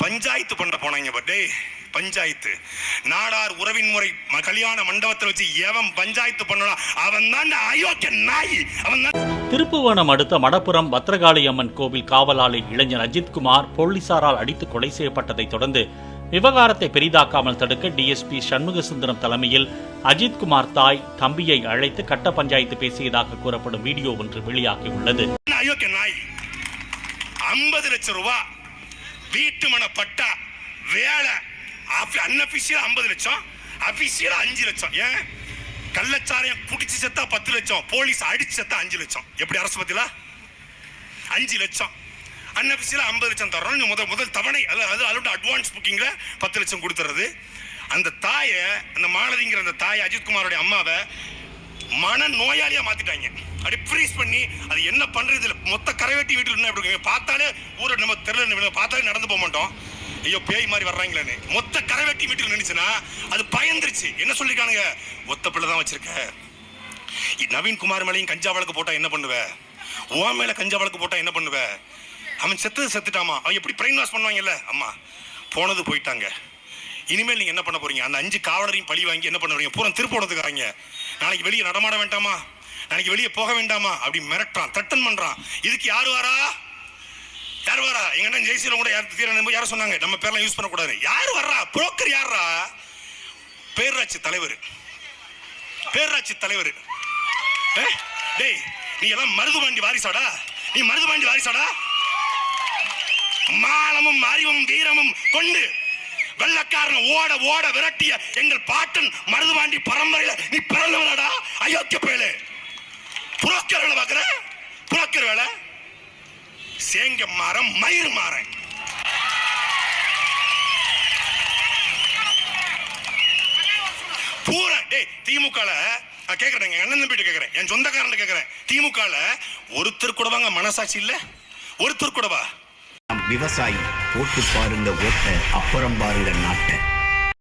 பஞ்சாயத்து பண்ண போனாங்க. பட்டே பஞ்சாயத்து நாடார் உறவின் முறை கல்யாண மண்டபத்தில் வச்சு எவன் பஞ்சாயத்து பண்ணலாம் அவன் தான் அயோக்கிய நாய். அவன் தான். திருப்புவனம் அடுத்த மடப்புரம் பத்ரகாளி அம்மன் கோவில் காவலாளி இளைஞர் அஜித்குமார் போலீசாரால் அடித்து கொலை செய்யப்பட்டதை தொடர்ந்து விவகாரத்தை பெரிதாக்காமல் தடுக்க டிஎஸ்பி சண்முகசுந்தரம் தலைமையில் அஜித்குமார் தாய் தம்பியை அழைத்து கட்ட பஞ்சாயத்து பேசியதாக கூறப்படும் வீடியோ ஒன்று வெளியாகியுள்ளது. 50 லட்சம் ரூபாய் வீட்டு மன பட்டா வேலை அன்அபிஷியல் 50 லட்சம், அபிஷியல் 5 லட்சம். ஏன் கள்ளச்சாரையும் குடிச்சு செத்தா 10 லட்சம், போலீஸ் அடிச்சு செத்தா 5 லட்சம். எப்படி அரசு பத்தில 5 லட்சம் அன்அபிஷியல் 50 லட்சம் தர்றோம். முதல் தவணை அதோட அட்வான்ஸ் புக்கிங்ல 10 லட்சம் கொடுத்துறது. அந்த தாயை, அந்த மாலதிங்கிற அந்த தாயை, அஜித்குமாரோட அம்மாவை மன நோயாளியா மாத்திட்டாங்க. அப்படி ஃப்ரீஸ் பண்ணி அது என்ன பண்றது இல்ல. மொத்த கரைவெட்டி வீட்டில் என்ன எப்படி பார்த்தாலே ஊரை நம்ம தெரியல, பார்த்தாலே நடந்து போக மாட்டோம். ஐயோ பேய் மாதிரி வர்றாங்களேன்னு மொத்த கரைவெட்டி வீட்டில் நினைச்சுன்னா அது பயந்துருச்சு. என்ன சொல்லிருக்கானுங்க, ஒத்த பிள்ளை தான் வச்சிருக்க. நவீன்குமார் மேலையும் கஞ்சா வழக்கு போட்டா என்ன பண்ணுவ, ஓ மேல கஞ்சா வழக்கு போட்டா என்ன பண்ணுவ, அவன் செத்துட்டாமா, அவன் எப்படி பிரெயின் வாஷ் பண்ணுவாங்கல்ல. அம்மா போனது போயிட்டாங்க, இனிமேல் நீங்க என்ன பண்ண போறீங்க, அந்த 5 காவலரையும் பழி வாங்கி என்ன பண்ண போறீங்க, பூரா திருப்போணத்துக்காரங்க, நாளைக்கு வெளியே நடமாட வேண்டாமா, நாளைக்கு வெளியே போக வேண்டாமா அப்படி மிரட்டான், த்ரெட்டன் பண்றான். இதுக்கு யாரு வரா, யார் வரா? எங்க அண்ணன் ஜெய்சீல கூட யாரும் சொன்னாங்க நம்ம பேர்லாம் யூஸ் பண்ணக்கூடாது. யார் வர்றா, புரோக்கர் யாரா, பேராட்சி தலைவர், பேராட்சி தலைவர். டேய் நீ எல்லாம் மருதுபாண்டி வாரிசாடா, நீ மருதுபாண்டி வாரிசாடா. மானமும் அறிவும் வீரமும் கொண்டு வெள்ளக்காரன் ஓட ஓட விரட்டிய எங்கள் பாட்டன் மருதுபாண்டி பரம்பரையில நீ பிறந்தவனடா அயோக்கிய பயலே. புரோக்கர் வேலை பார்க்கிற, புரோக்கர் வேலை, சேங்க மாறம் மயிர் மாறன். பூரா டேய் திமுகல கேக்குறேன், எங்க அண்ணன் தம்பிட்டு கேக்குறேன், என் சொந்தக்காரன் கேக்குறேன், திமுகல ஒருத்தர் கூட வாங்க மனசாட்சி இல்ல, ஒருத்தர் கூடவா? விவசாயி போட்டு பாருங்க ஓட்ட, அப்புறம் பாருங்க நாட்டை.